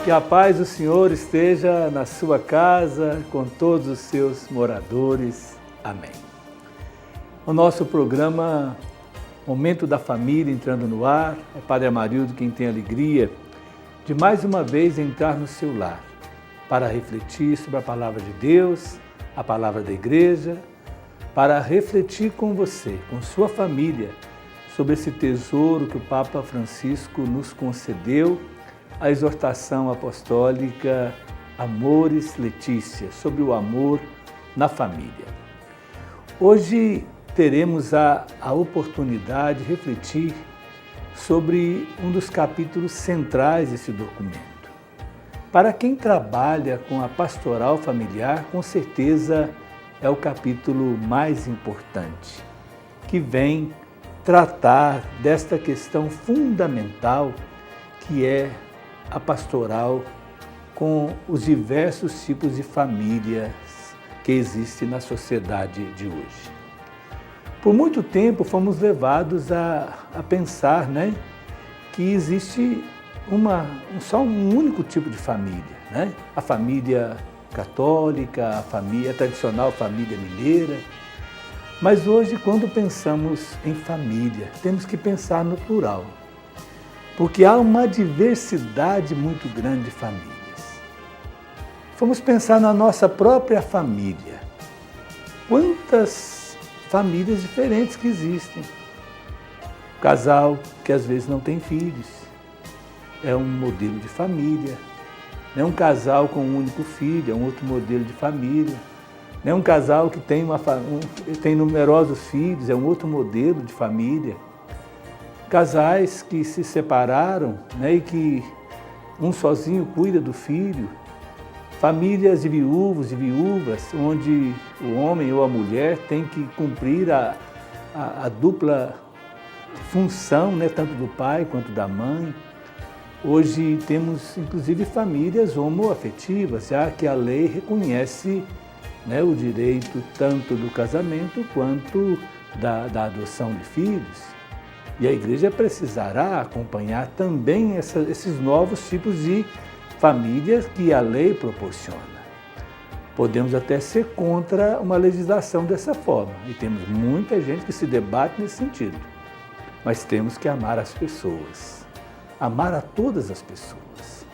Que a paz do Senhor esteja na sua casa, com todos os seus moradores. Amém. O nosso programa Momento da Família entrando no ar. É Padre Amarildo quem tem a alegria de mais uma vez entrar no seu lar para refletir sobre a Palavra de Deus, a Palavra da Igreja, para refletir com você, com sua família, sobre esse tesouro que o Papa Francisco nos concedeu, a exortação apostólica Amoris Laetitia, sobre o amor na família. Hoje teremos a oportunidade de refletir sobre um dos capítulos centrais desse documento. Para quem trabalha com a pastoral familiar, com certeza é o capítulo mais importante, que vem tratar desta questão fundamental que é a pastoral com os diversos tipos de famílias que existem na sociedade de hoje. Por muito tempo fomos levados a pensar, que existe só um único tipo de família, a família católica, a tradicional família mineira. Mas hoje, quando pensamos em família, temos que pensar no plural, porque há uma diversidade muito grande de famílias. Vamos pensar na nossa própria família. Quantas famílias diferentes que existem. O casal que às vezes não tem filhos, é um modelo de família. Um casal com um único filho, é um outro modelo de família. Um casal que tem numerosos filhos, é um outro modelo de família. Casais que se separaram, e que um sozinho cuida do filho. Famílias de viúvos e viúvas, onde o homem ou a mulher tem que cumprir a dupla função, tanto do pai quanto da mãe. Hoje temos, inclusive, famílias homoafetivas, já que a lei reconhece o direito tanto do casamento quanto da adoção de filhos. E a Igreja precisará acompanhar também esses novos tipos de famílias que a lei proporciona. Podemos até ser contra uma legislação dessa forma, e temos muita gente que se debate nesse sentido. Mas temos que amar as pessoas, amar a todas as pessoas.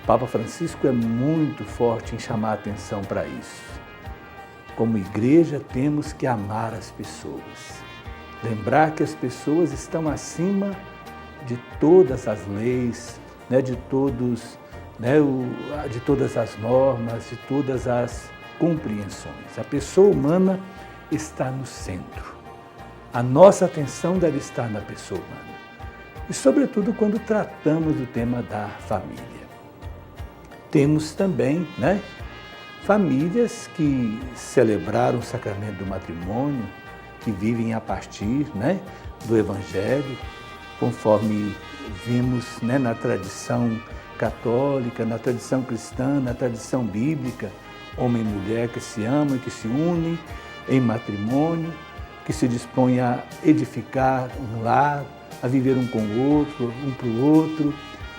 O Papa Francisco é muito forte em chamar a atenção para isso. Como Igreja, temos que amar as pessoas. Lembrar que as pessoas estão acima de todas as leis, de todas as normas, de todas as compreensões. A pessoa humana está no centro. A nossa atenção deve estar na pessoa humana. E, sobretudo, quando tratamos do tema da família. Temos também, famílias que celebraram o sacramento do matrimônio, que vivem a partir do Evangelho, conforme vimos na tradição católica, na tradição cristã, na tradição bíblica, homem e mulher que se amam e que se unem em matrimônio, que se dispõem a edificar um lar, a viver um com o outro, um para o outro,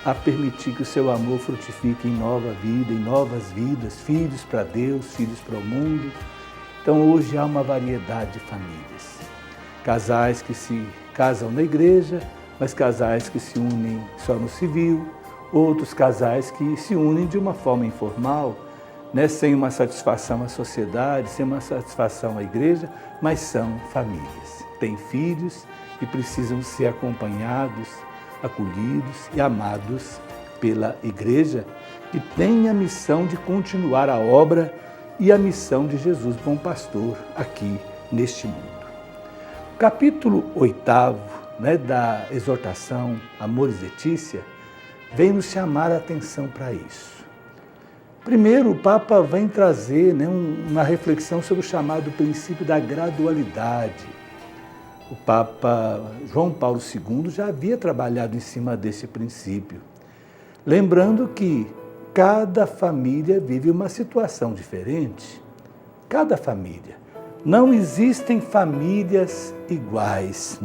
a permitir que o seu amor frutifique em nova vida, em novas vidas, filhos para Deus, filhos para o mundo. Então hoje há uma variedade de famílias. Casais que se casam na igreja, mas casais que se unem só no civil, outros casais que se unem de uma forma informal, sem uma satisfação à sociedade, sem uma satisfação à igreja, mas são famílias. Têm filhos e precisam ser acompanhados, acolhidos e amados pela Igreja, que tem a missão de continuar a obra e a missão de Jesus, bom pastor, aqui neste mundo. O capítulo 8º, da exortação Amoris Laetitia, vem nos chamar a atenção para isso. Primeiro, o Papa vem trazer uma reflexão sobre o chamado princípio da gradualidade. O Papa João Paulo II já havia trabalhado em cima desse princípio, lembrando que cada família vive uma situação diferente. Cada família. Não existem famílias iguais,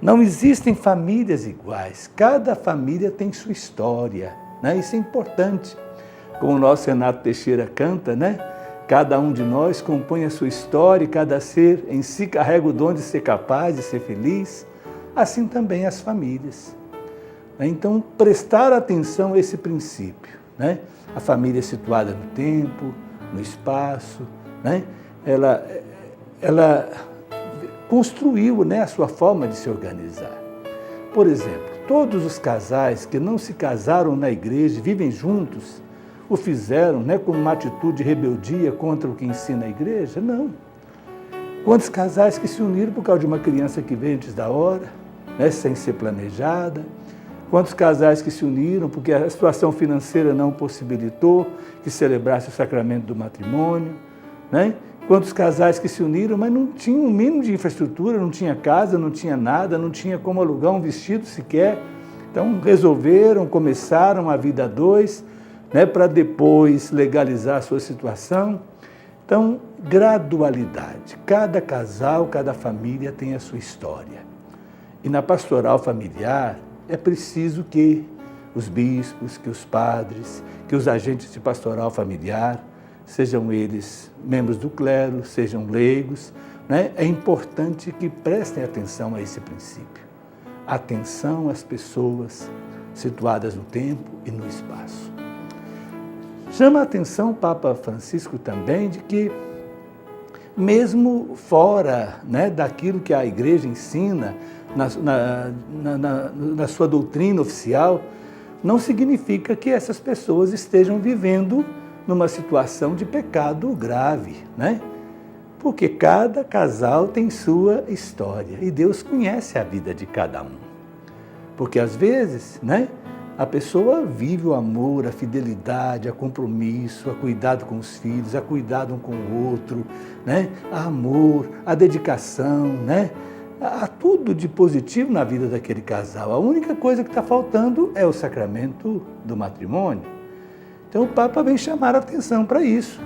Não existem famílias iguais. Cada família tem sua história. né? Isso é importante. Como o nosso Renato Teixeira canta, né? Cada um de nós compõe a sua história e cada ser em si carrega o dom de ser capaz de ser feliz. Assim também as famílias. Então, prestar atenção a esse princípio, né? A família é situada no tempo, no espaço, né? Ela construiu, né, a sua forma de se organizar. Por exemplo, todos os casais que não se casaram na igreja, vivem juntos, o fizeram, né, com uma atitude de rebeldia contra o que ensina a igreja? Não. Quantos casais que se uniram por causa de uma criança que veio antes da hora, né, sem ser planejada? Quantos casais que se uniram porque a situação financeira não possibilitou que celebrasse o sacramento do matrimônio, né? Quantos casais que se uniram, mas não tinham um mínimo de infraestrutura, não tinha casa, não tinha nada, não tinha como alugar um vestido sequer. Então resolveram, começaram a vida a dois, né, para depois legalizar a sua situação. Então, gradualidade. Cada casal, cada família tem a sua história. E na pastoral familiar é preciso que os bispos, que os padres, que os agentes de pastoral familiar, sejam eles membros do clero, sejam leigos, né? É importante que prestem atenção a esse princípio. Atenção às pessoas situadas no tempo e no espaço. Chama a atenção o Papa Francisco também de que, mesmo fora, né, daquilo que a Igreja ensina na sua doutrina oficial, não significa que essas pessoas estejam vivendo numa situação de pecado grave, né? Porque cada casal tem sua história e Deus conhece a vida de cada um. Porque às vezes, né, a pessoa vive o amor, a fidelidade, a compromisso, a cuidado com os filhos, a cuidado um com o outro, né? A amor, a dedicação, né? Há tudo de positivo na vida daquele casal. A única coisa que está faltando é o sacramento do matrimônio. Então o Papa vem chamar a atenção para isso.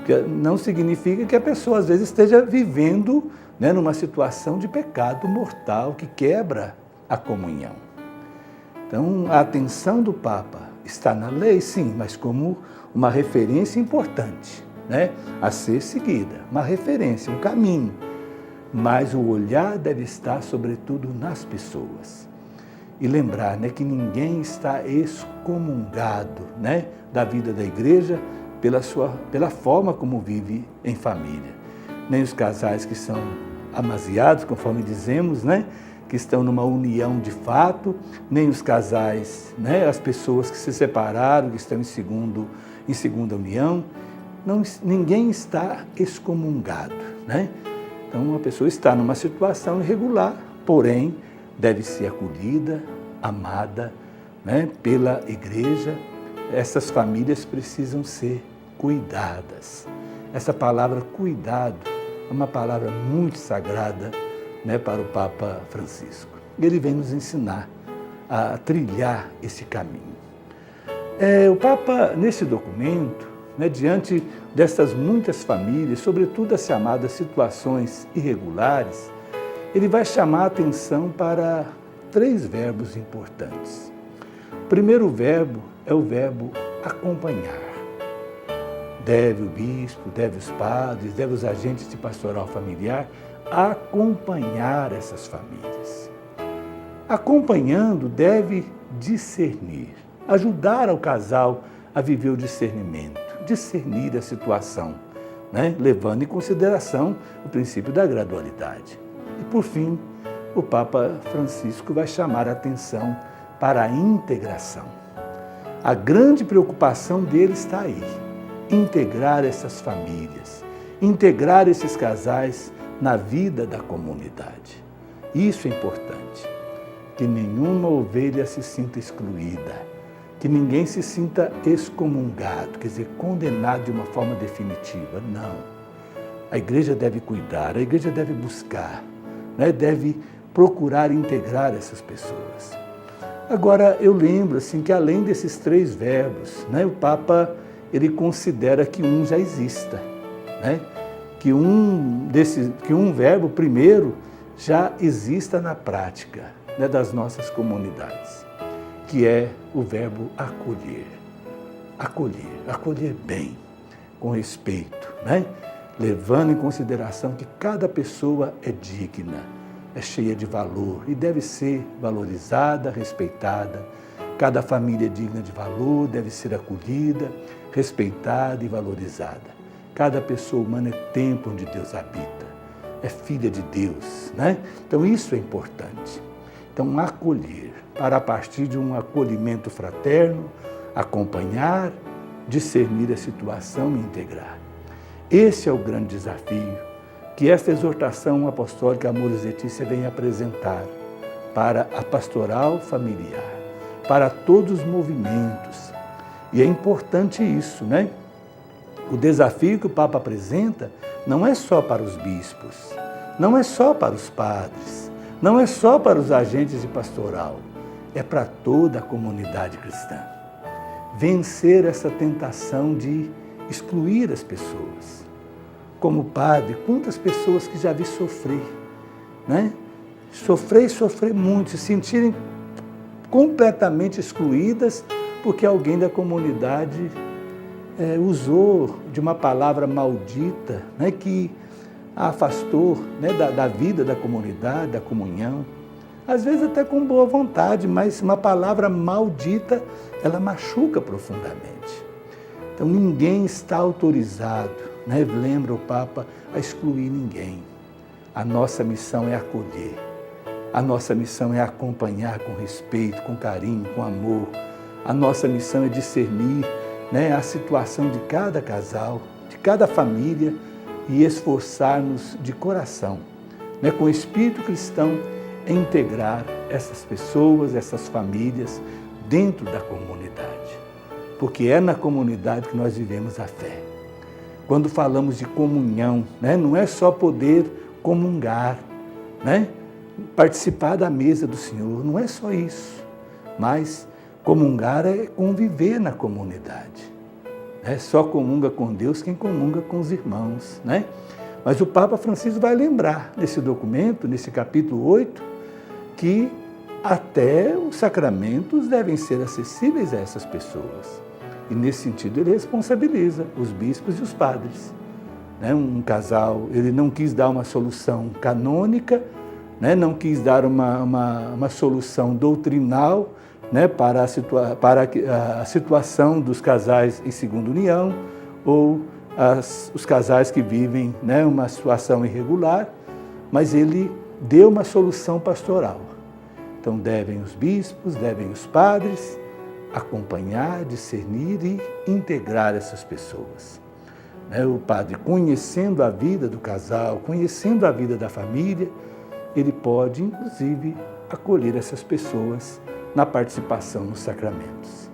Que não significa que a pessoa às vezes esteja vivendo, né, numa situação de pecado mortal que quebra a comunhão. Então a atenção do Papa está na lei, sim, mas como uma referência importante, né, a ser seguida, uma referência, um caminho. Mas o olhar deve estar, sobretudo, nas pessoas. E lembrar, né, que ninguém está excomungado, né, da vida da igreja pela forma como vive em família. Nem os casais que são amasiados, conforme dizemos, né, que estão numa união de fato, nem os casais, né, as pessoas que se separaram, que estão em segunda união. Não, ninguém está excomungado, né? Então, uma pessoa está numa situação irregular, porém, deve ser acolhida, amada, né, pela igreja. Essas famílias precisam ser cuidadas. Essa palavra cuidado é uma palavra muito sagrada, né, para o Papa Francisco. Ele vem nos ensinar a trilhar esse caminho. O Papa, nesse documento, né, diante dessas muitas famílias, sobretudo as chamadas situações irregulares, ele vai chamar a atenção para 3 verbos importantes. O primeiro verbo é o verbo acompanhar. Deve o bispo, deve os padres, deve os agentes de pastoral familiar acompanhar essas famílias. Acompanhando, deve discernir, ajudar ao casal a viver o discernimento, discernir a situação, né, levando em consideração o princípio da gradualidade. E, por fim, o Papa Francisco vai chamar a atenção para a integração. A grande preocupação dele está aí, integrar essas famílias, integrar esses casais na vida da comunidade. Isso é importante, que nenhuma ovelha se sinta excluída, que ninguém se sinta excomungado, quer dizer, condenado de uma forma definitiva. Não. A igreja deve cuidar, a igreja deve buscar, né? Deve procurar integrar essas pessoas. Agora, eu lembro assim, que além desses 3 verbos, né, o Papa ele considera que um já exista, né? Que um verbo, primeiro, já exista na prática, né, das nossas comunidades. que é o verbo acolher. Acolher bem, com respeito, né? Levando em consideração que cada pessoa é digna, é cheia de valor e deve ser valorizada, respeitada. Cada família é digna de valor, deve ser acolhida, respeitada e valorizada. Cada pessoa humana é templo onde Deus habita, é filha de Deus, né? Então isso é importante. Então acolher, para a partir de um acolhimento fraterno, acompanhar, discernir a situação e integrar. Esse é o grande desafio que esta exortação apostólica Amoris Laetitia vem apresentar para a pastoral familiar, para todos os movimentos. E é importante isso, né? O desafio que o Papa apresenta não é só para os bispos, não é só para os padres, não é só para os agentes de pastoral, é para toda a comunidade cristã. Vencer essa tentação de excluir as pessoas. Como padre, quantas pessoas que já vi sofrer, né? Sofrer muito, se sentirem completamente excluídas porque alguém da comunidade usou de uma palavra maldita, né, que a afastou, né, da vida da comunidade, da comunhão. Às vezes até com boa vontade, mas uma palavra maldita, ela machuca profundamente. Então ninguém está autorizado, né, lembra o Papa, a excluir ninguém. A nossa missão é acolher. A nossa missão é acompanhar com respeito, com carinho, com amor. A nossa missão é discernir, né, a situação de cada casal, de cada família e esforçar-nos de coração, né, com o espírito cristão, em integrar essas pessoas, essas famílias dentro da comunidade. Porque é na comunidade que nós vivemos a fé. Quando falamos de comunhão, né, não é só poder comungar, né, participar da mesa do Senhor, não é só isso, mas comungar é conviver na comunidade. Só comunga com Deus quem comunga com os irmãos, né? Mas o Papa Francisco vai lembrar nesse documento, nesse capítulo 8, que até os sacramentos devem ser acessíveis a essas pessoas. E nesse sentido ele responsabiliza os bispos e os padres. Um casal, ele não quis dar uma solução canônica, não quis dar uma solução doutrinal, para a situação dos casais em segunda união ou os casais que vivem uma situação irregular, mas ele deu uma solução pastoral. Então devem os bispos, devem os padres acompanhar, discernir e integrar essas pessoas. O padre, conhecendo a vida do casal, conhecendo a vida da família, ele pode, inclusive, acolher essas pessoas na participação nos sacramentos.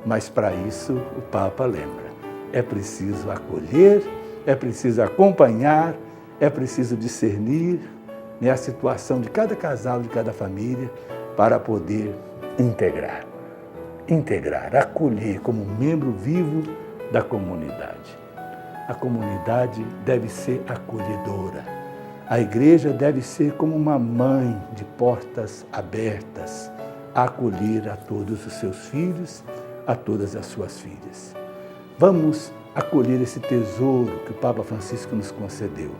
Mas para isso o Papa lembra, é preciso acolher, é preciso acompanhar, é preciso discernir a situação de cada casal, de cada família, para poder integrar, acolher como membro vivo da comunidade. A comunidade deve ser acolhedora. A igreja deve ser como uma mãe de portas abertas, a acolher a todos os seus filhos, a todas as suas filhas. Vamos acolher esse tesouro que o Papa Francisco nos concedeu.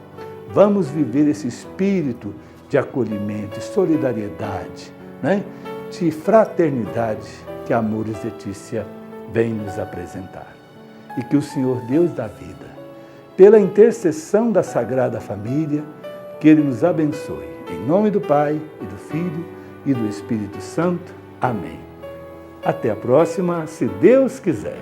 Vamos viver esse espírito de acolhimento, de solidariedade, de fraternidade que a Amoris Laetitia vem nos apresentar. E que o Senhor Deus da vida, pela intercessão da Sagrada Família, que Ele nos abençoe. Em nome do Pai, e do Filho, e do Espírito Santo. Amém. Até a próxima, se Deus quiser.